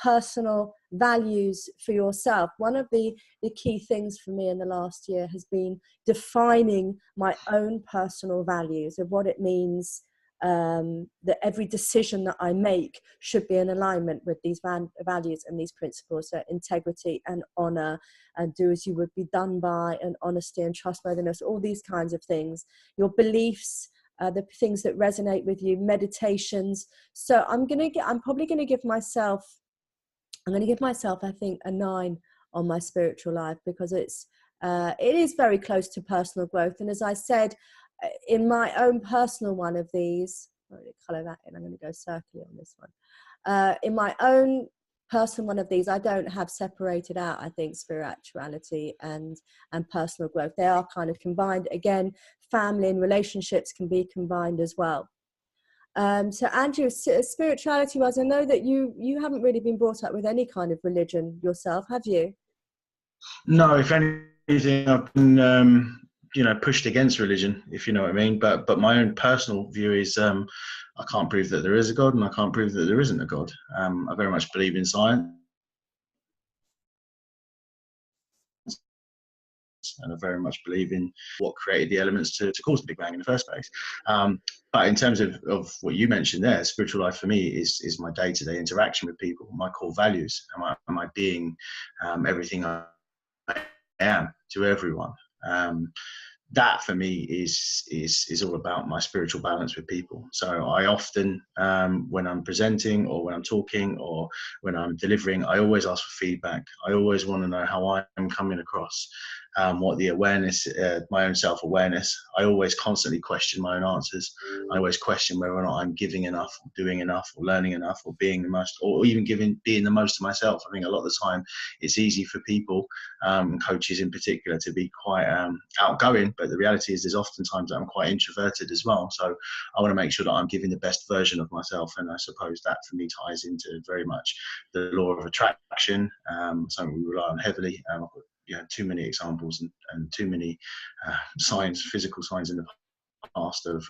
Speaker 1: personal values for yourself. One of the key things for me in the last year has been defining my own personal values of what it means that every decision that I make should be in alignment with these values and these principles. So integrity and honor, and do as you would be done by, and honesty and trustworthiness, all these kinds of things. Your beliefs, the things that resonate with you, meditations. So I'm probably going to give myself, I think, a 9 on my spiritual life, because it's It is very close to personal growth. And as I said, in my own personal one of these, colour that in, I'm going to go circular on this one. In my own personal one of these, I don't have separated out, I think, spirituality and personal growth. They are kind of combined. Again, family and relationships can be combined as well. So Andrew, spirituality was, I know that you haven't really been brought up with any kind of religion yourself, have you?
Speaker 2: No, if anything, I've been pushed against religion, if you know what I mean. But my own personal view is I can't prove that there is a God, and I can't prove that there isn't a God. I very much believe in science, and I very much believe in what created the elements to cause the Big Bang in the first place. But in terms of what you mentioned there, spiritual life for me is my day-to-day interaction with people, my core values. Am I being everything I am to everyone? That for me is all about my spiritual balance with people. So I often, when I'm presenting or when I'm talking or when I'm delivering, I always ask for feedback. I always want to know how I'm coming across, what the awareness, my own self-awareness. I always constantly question my own answers. I always question whether or not I'm giving enough, or doing enough, or learning enough, or being the most, or even being the most of myself. I think a lot of the time it's easy for people, coaches in particular, to be quite outgoing, but the reality is there's often times that I'm quite introverted as well. So I want to make sure that I'm giving the best version of myself, and I suppose that for me ties into very much the law of attraction, something we rely on heavily. Too many examples and too many signs, physical signs in the past of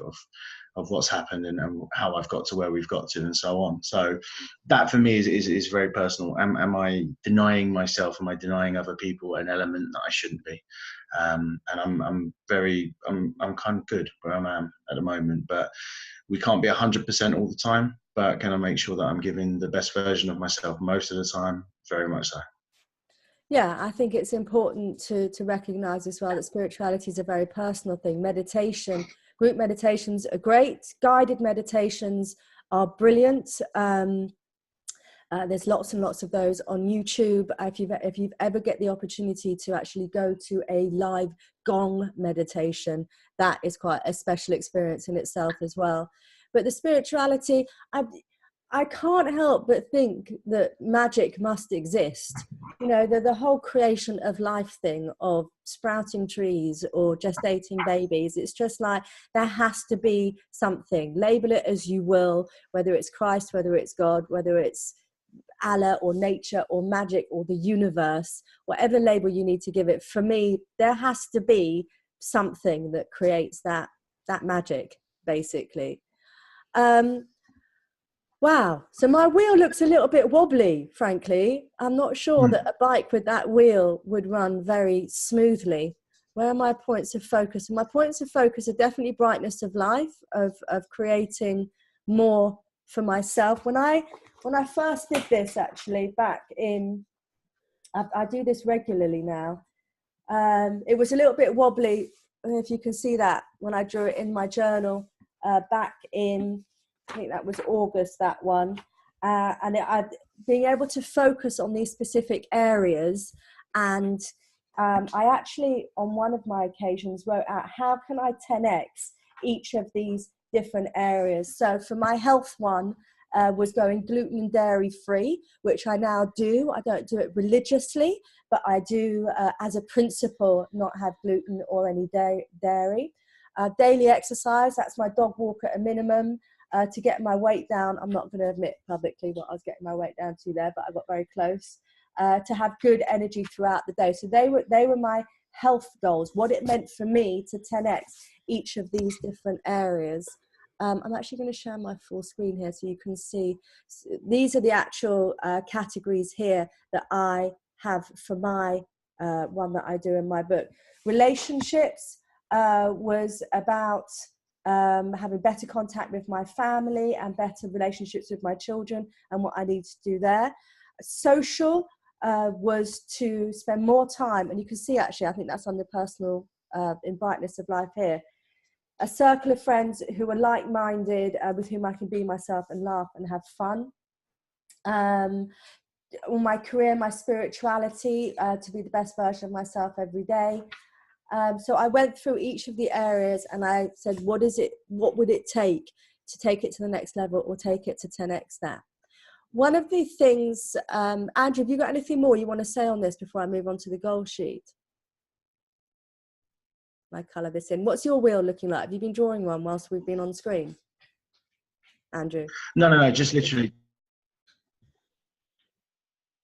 Speaker 2: what's happened and how I've got to where we've got to and so on. So that for me is very personal. Am I denying myself? Am I denying other people an element that I shouldn't be? And I'm kind of good where I am at the moment, but we can't be 100% all the time. But can I make sure that I'm giving the best version of myself most of the time? Very much so.
Speaker 1: Yeah, I think it's important to recognize as well that spirituality is a very personal thing. Meditation, group meditations are great. Guided meditations are brilliant. There's lots and lots of those on YouTube. If you've ever get the opportunity to actually go to a live gong meditation, that is quite a special experience in itself as well. But the spirituality, I can't help but think that magic must exist. You know, the whole creation of life thing, of sprouting trees or gestating babies, it's just like there has to be something. Label it as you will, whether it's Christ, whether it's God, whether it's Allah or nature or magic or the universe, whatever label you need to give it. For me, there has to be something that creates that magic, basically. Wow. So my wheel looks a little bit wobbly, frankly. I'm not sure that a bike with that wheel would run very smoothly. Where are my points of focus? And my points of focus are definitely brightness of life, of creating more for myself. When I first did this, actually, back in, I do this regularly now. It was a little bit wobbly, if you can see that, when I drew it in my journal back in, I think that was August, that one. Being able to focus on these specific areas. And I actually, on one of my occasions, wrote out, how can I 10x each of these different areas? So for my health one, was going gluten and dairy free, which I now do. I don't do it religiously, but I do as a principle not have gluten or any dairy. Daily exercise, that's my dog walk at a minimum. To get my weight down, I'm not going to admit publicly what I was getting my weight down to there, but I got very close. To have good energy throughout the day. So they were my health goals, what it meant for me to 10x each of these different areas. I'm actually going to share my full screen here so you can see. These are the actual categories here that I have for my one that I do in my book. Relationships was about having better contact with my family and better relationships with my children and what I need to do there. Social was to spend more time, and you can see actually, I think that's on the personal in brightness of life here. A circle of friends who are like-minded, with whom I can be myself and laugh and have fun. my career, my spirituality, to be the best version of myself every day. So I went through each of the areas and I said, what would it take to take it to the next level or take it to 10x that? One of the things, Andrew, have you got anything more you want to say on this before I move on to the goal sheet? I colour this in. What's your wheel looking like? Have you been drawing one whilst we've been on screen, Andrew?
Speaker 2: No, just literally.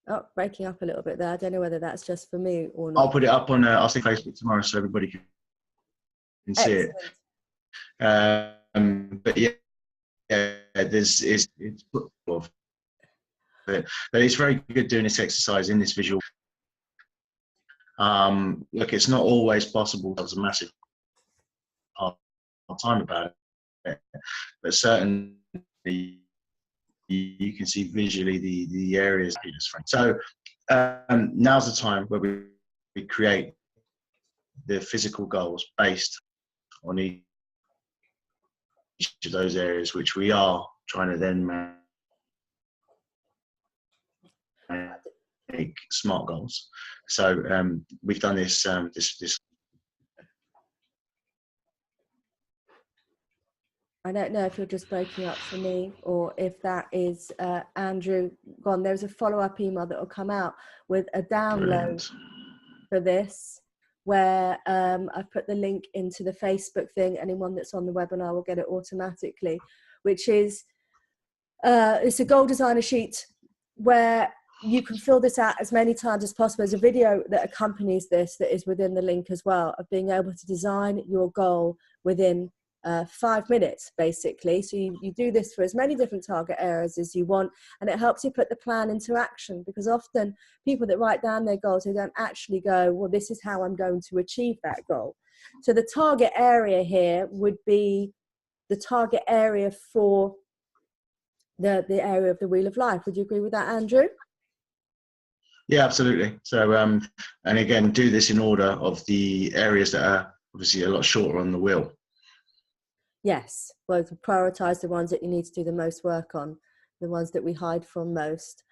Speaker 1: Oh, breaking up a little bit there. I don't know whether that's just for me or not.
Speaker 2: I'll put it up on I'll see Facebook tomorrow so everybody can see it. But yeah, it's but it's very good doing this exercise in this visual. Look, it's not always possible. There's a massive hard time about it, but certainly you can see visually the areas. So now's the time where we create the physical goals based on each of those areas, which we are trying to then make smart goals. So we've done this.
Speaker 1: I don't know if you're just breaking up for me or if that is Andrew gone. There's a follow-up email that will come out with a download for this, where I've put the link into the Facebook thing. Anyone that's on the webinar will get it automatically, which is, it's a goal designer sheet where you can fill this out as many times as possible. There's a video that accompanies this that is within the link as well, of being able to design your goal within 5 minutes, basically. So you do this for as many different target areas as you want, and it helps you put the plan into action, because often people that write down their goals, they don't actually go, well, this is how I'm going to achieve that goal. So the target area here would be the target area for the area of the Wheel of Life. Would you agree with that, Andrew?
Speaker 2: Yeah, absolutely. So and again, do this in order of the areas that are obviously a lot shorter on the wheel.
Speaker 1: Yes, well, to prioritise the ones that you need to do the most work on, the ones that we hide from most.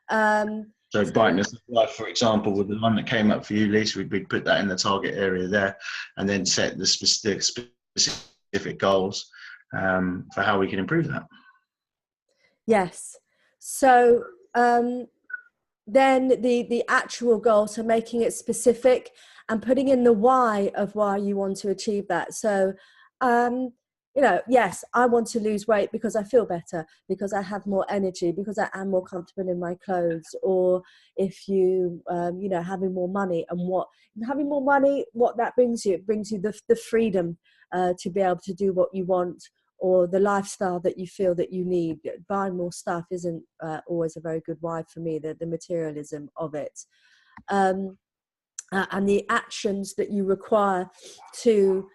Speaker 2: So brightness of life, for example, with the one that came up for you, Lisa, we'd put that in the target area there, and then set the specific goals for how we can improve that.
Speaker 1: Yes. So then the actual goal, so making it specific and putting in the why of why you want to achieve that. So you know, yes, I want to lose weight because I feel better, because I have more energy, because I am more comfortable in my clothes. Or if you, you know, having more money, and what that brings you, it brings you the freedom to be able to do what you want, or the lifestyle that you feel that you need. Buying more stuff isn't always a very good why for me, the materialism of it. And the actions that you require to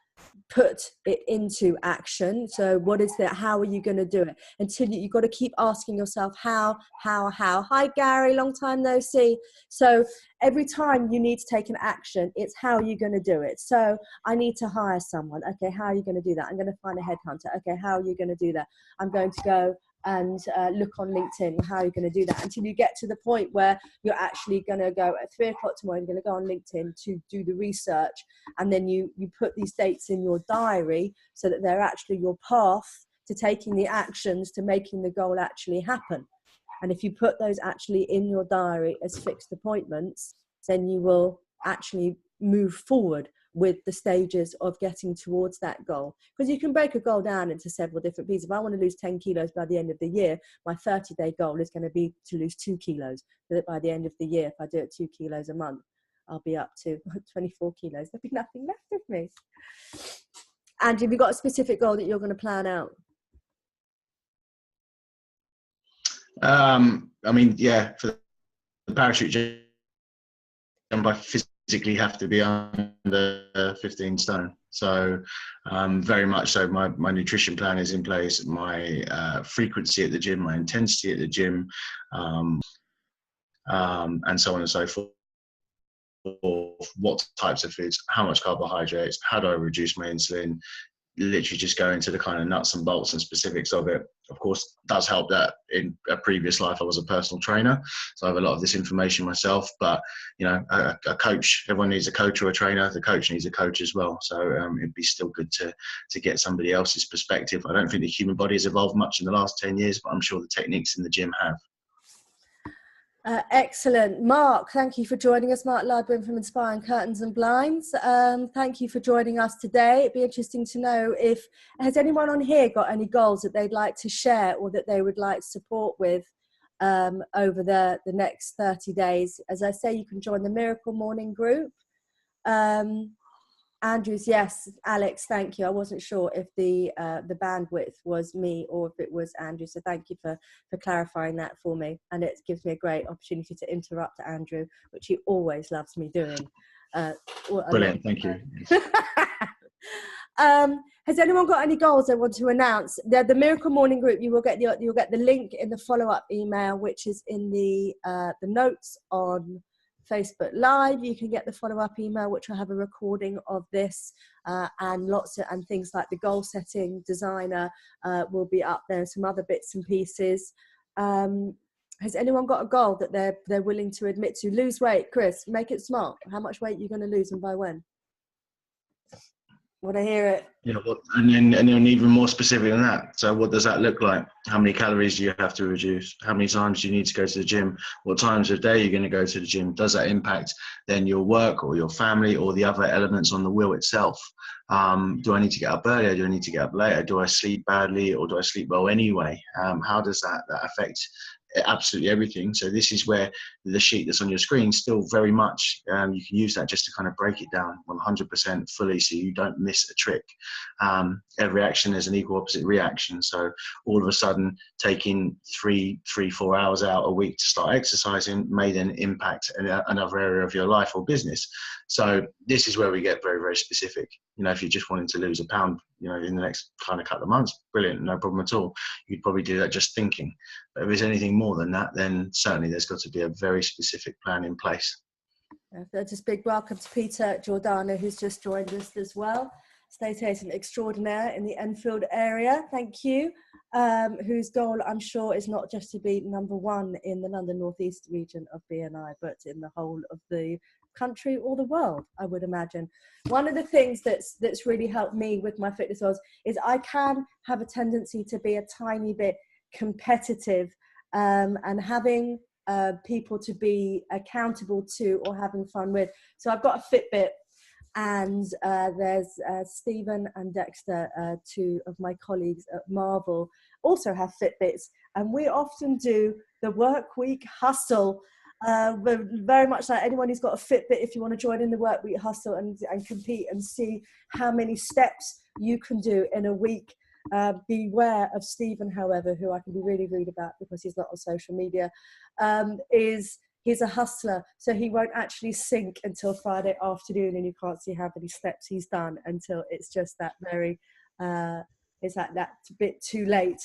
Speaker 1: put it into action. So what is that? How are you going to do it? Until you've got to keep asking yourself, how. Hi, Gary, long time no see. So every time you need to take an action, it's how are you going to do it? So I need to hire someone. Okay, how are you going to do that? I'm going to find a headhunter. Okay, how are you going to do that? I'm going to go and look on LinkedIn. How are you going to do that? Until you get to the point where you're actually going to go at 3 o'clock tomorrow, you're going to go on LinkedIn to do the research, and then you put these dates in your diary so that they're actually your path to taking the actions to making the goal actually happen. And if you put those actually in your diary as fixed appointments, then you will actually move forward with the stages of getting towards that goal. Because you can break a goal down into several different pieces. If I want to lose 10 kilos by the end of the year, my 30-day goal is going to be to lose 2 kilos. So that by the end of the year, if I do it 2 kilos a month, I'll be up to 24 kilos. There'll be nothing left of me. And have you got a specific goal that you're going to plan out?
Speaker 2: I mean, yeah, for the parachute jump, I physically have to be under 15 stone. So very much so, my nutrition plan is in place, my frequency at the gym, my intensity at the gym, and so on and so forth. What types of foods, how much carbohydrates, how do I reduce my insulin, literally just go into the kind of nuts and bolts and specifics of it. Of course, does help that in a previous life I was a personal trainer, so I have a lot of this information myself. But you know, a coach, everyone needs a coach or a trainer. The coach needs a coach as well. So it'd be still good to get somebody else's perspective. I don't think the human body has evolved much in the last 10 years, but I'm sure the techniques in the gym have.
Speaker 1: Excellent. Mark, thank you for joining us. Mark Lydburn from Inspiring Curtains and Blinds. Thank you for joining us today. It'd be interesting to know has anyone on here got any goals that they'd like to share or that they would like support with over the next 30 days. As I say, you can join the Miracle Morning group. Andrews, yes. Alex, thank you. I wasn't sure if the bandwidth was me or if it was Andrew, so thank you for clarifying that for me. And it gives me a great opportunity to interrupt Andrew, which he always loves me doing.
Speaker 2: Brilliant, thank you.
Speaker 1: Has anyone got any goals they want to announce? The Miracle Morning group, you'll get the link in the follow-up email, which is in the notes on Facebook Live. You can get the follow-up email, which will have a recording of this, and things like the goal setting designer will be up there, some other bits and pieces. Has anyone got a goal that they're willing to admit to? Lose weight, Chris. Make it smart. How much weight are you going to lose and by when? Want to hear it?
Speaker 2: Yeah, and then even more specific than that. So what does that look like? How many calories do you have to reduce? How many times do you need to go to the gym? What times of day are you going to go to the gym? Does that impact then your work or your family or the other elements on the wheel itself? Do I need to get up earlier? Do I need to get up later? Do I sleep badly or do I sleep well anyway? How does that affect absolutely everything? So this is where the sheet that's on your screen still very much you can use that just to kind of break it down 100% fully so you don't miss a trick. Every action is an equal opposite reaction, so all of a sudden taking 4 hours out a week to start exercising may then impact another area of your life or business. So this is where we get very, very specific. You know, if you're just wanting to lose a pound, you know, in the next kind of couple of months, brilliant, no problem at all. You'd probably do that just thinking. But if there's anything more than that, then certainly there's got to be a very specific plan in place.
Speaker 1: Just big welcome to Peter Giordano, who's just joined us as well. Estate agent extraordinaire in the Enfield area. Thank you. Whose goal, I'm sure, is not just to be #1 in the London North East region of BNI, but in the whole of the country or the world, I would imagine. One of the things that's really helped me with my fitness goals is I can have a tendency to be a tiny bit competitive, and having people to be accountable to or having fun with. So I've got a Fitbit, and there's Stephen and Dexter, two of my colleagues at Marvel, also have Fitbits, and we often do the work week hustle. Very much like anyone who's got a Fitbit, if you want to join in the work week hustle and compete and see how many steps you can do in a week. Beware of Stephen, however, who I can be really rude about because he's not on social media, he's a hustler, so he won't actually sync until Friday afternoon, and you can't see how many steps he's done until it's just that very, it's like that bit too late.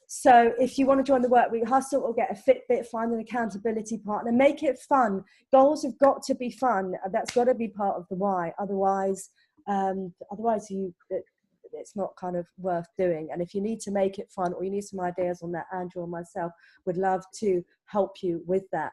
Speaker 1: So if you want to join the work week hustle or get a Fitbit, find an accountability partner, make it fun. Goals have got to be fun. That's got to be part of the why. Otherwise it's not kind of worth doing. And if you need to make it fun or you need some ideas on that, Andrew or myself would love to help you with that.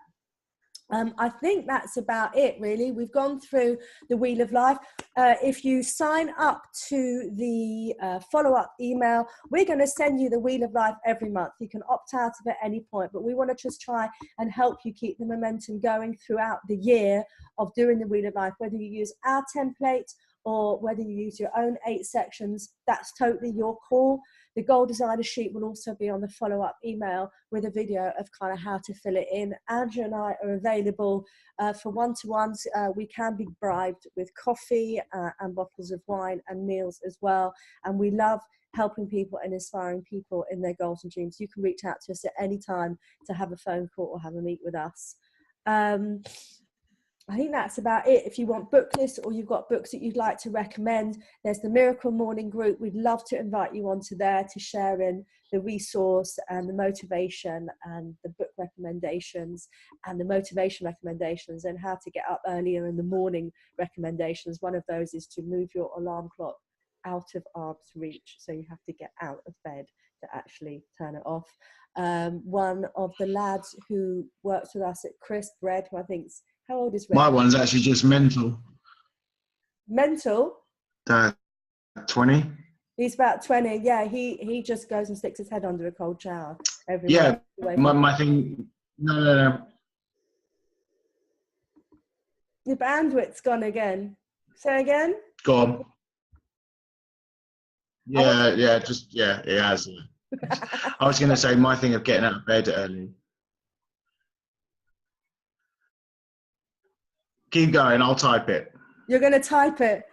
Speaker 1: I think that's about it, really. We've gone through the Wheel of Life. If you sign up to the follow-up email, we're going to send you the Wheel of Life every month. You can opt out of it at any point, but we want to just try and help you keep the momentum going throughout the year of doing the Wheel of Life, whether you use our template or whether you use your own 8 sections. That's totally your call. The goal designer sheet will also be on the follow-up email with a video of kind of how to fill it in. Andrew and I are available for one-to-ones. We can be bribed with coffee and bottles of wine and meals as well. And we love helping people and inspiring people in their goals and dreams. You can reach out to us at any time to have a phone call or have a meet with us. I think that's about it. If you want book lists or you've got books that you'd like to recommend, there's the Miracle Morning group. We'd love to invite you onto there to share in the resource and the motivation and the book recommendations and the motivation recommendations and how to get up earlier in the morning recommendations. One of those is to move your alarm clock out of arm's reach. So you have to get out of bed to actually turn it off. One of the lads who works with us at Crisp, Red, who I think's, how old is Red?
Speaker 2: My one's actually just mental.
Speaker 1: Mental?
Speaker 2: 20.
Speaker 1: He's about 20. Yeah, he just goes and sticks his head under a cold shower every
Speaker 2: Yeah,
Speaker 1: morning.
Speaker 2: my thing. No.
Speaker 1: Your bandwidth's gone again. Say again?
Speaker 2: Go on. Yeah, it has. I was going to say my thing of getting out of bed early. Keep going, I'll type it.
Speaker 1: You're going to type it.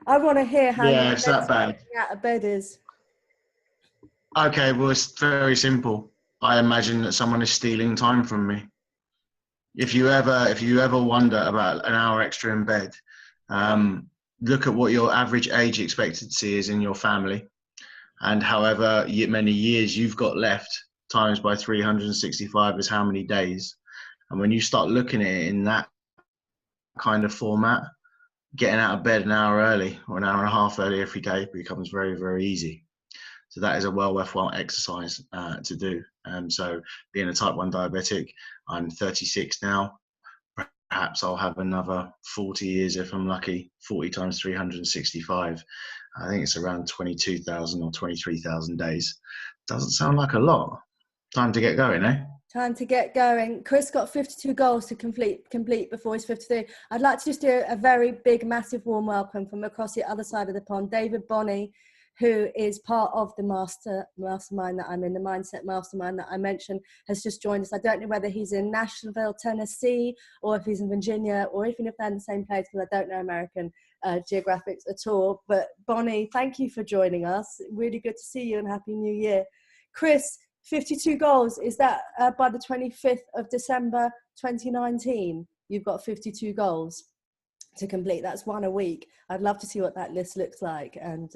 Speaker 1: I want to hear how
Speaker 2: it's that bad.
Speaker 1: getting out of bed is.
Speaker 2: Okay, well, it's very simple. I imagine that someone is stealing time from me. If you ever wonder about an hour extra in bed, look at what your average age expectancy is in your family, and however many years you've got left, times by 365 is how many days. And when you start looking at it in that kind of format, getting out of bed an hour early or an hour and a half early every day becomes very, very easy. So that is a well worthwhile exercise to do. So being a type 1 diabetic, I'm 36 now. Perhaps I'll have another 40 years if I'm lucky. 40 times 365. I think it's around 22,000 or 23,000 days. Doesn't sound like a lot. Time to get going, eh?
Speaker 1: Time to get going. Chris got 52 goals to complete before he's 53. I'd like to just do a very big, massive warm welcome from across the other side of the pond. David Bonney, who is part of the mastermind that I'm in, the Mindset Mastermind that I mentioned, has just joined us. I don't know whether he's in Nashville, Tennessee, or if he's in Virginia, or even if they're in the same place, because I don't know American geographics at all. But Bonnie, thank you for joining us. Really good to see you, and Happy New Year. Chris, 52 goals. Is that by the 25th of December 2019? You've got 52 goals to complete. That's one a week. I'd love to see what that list looks like and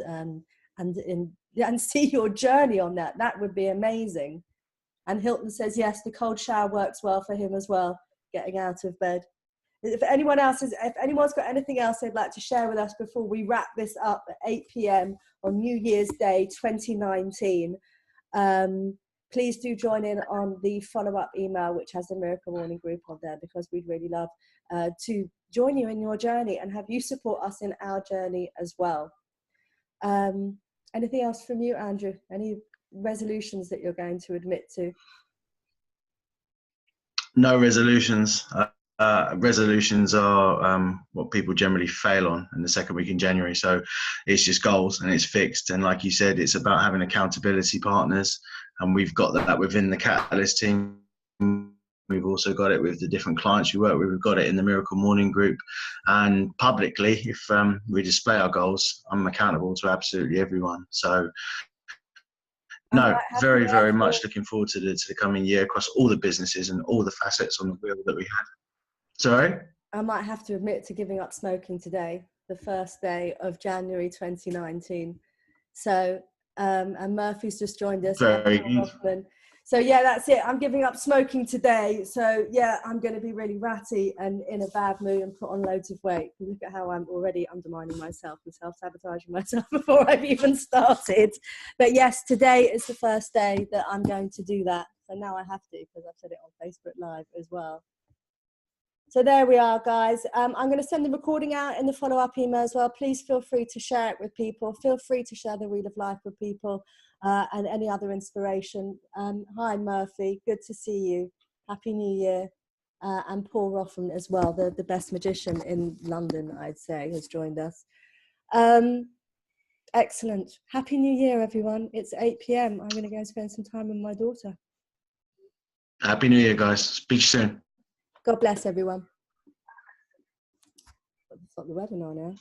Speaker 1: see your journey on that. That would be amazing. And Hilton says yes, the cold shower works well for him as well, getting out of bed. If anyone's got anything else they'd like to share with us before we wrap this up at 8 p.m. on New Year's Day 2019, please do join in on the follow-up email, which has the Miracle Morning group on there, because we'd really love to join you in your journey and have you support us in our journey as well. Anything else from you, Andrew? Any resolutions that you're going to admit to?
Speaker 2: No resolutions. Resolutions are what people generally fail on in the second week in January. So it's just goals and it's fixed. And like you said, it's about having accountability partners. And we've got that within the Catalyst team. We've also got it with the different clients we work with. We've got it in the Miracle Morning group. And publicly, if we display our goals, I'm accountable to absolutely everyone. So no, very, very much looking forward to the coming year across all the businesses and all the facets on the wheel that we had. Sorry?
Speaker 1: I might have to admit to giving up smoking today, the first day of January 2019. So, and Murphy's just joined us.
Speaker 2: Very good.
Speaker 1: So yeah, that's it. I'm giving up smoking today. So yeah, I'm going to be really ratty and in a bad mood and put on loads of weight. Look at how I'm already undermining myself and self-sabotaging myself before I've even started. But yes, today is the first day that I'm going to do that. So now I have to, because I've said it on Facebook Live as well. So there we are, guys. I'm going to send the recording out in the follow-up email as well. Please feel free to share it with people. Feel free to share the Wheel of Life with people and any other inspiration. Hi, Murphy. Good to see you. Happy New Year. And Paul Rothman as well, the best magician in London, I'd say, has joined us. Excellent. Happy New Year, everyone. It's 8 p.m. I'm going to go and spend some time with my daughter.
Speaker 2: Happy New Year, guys. Speak soon.
Speaker 1: God bless everyone. Stop the webinar now.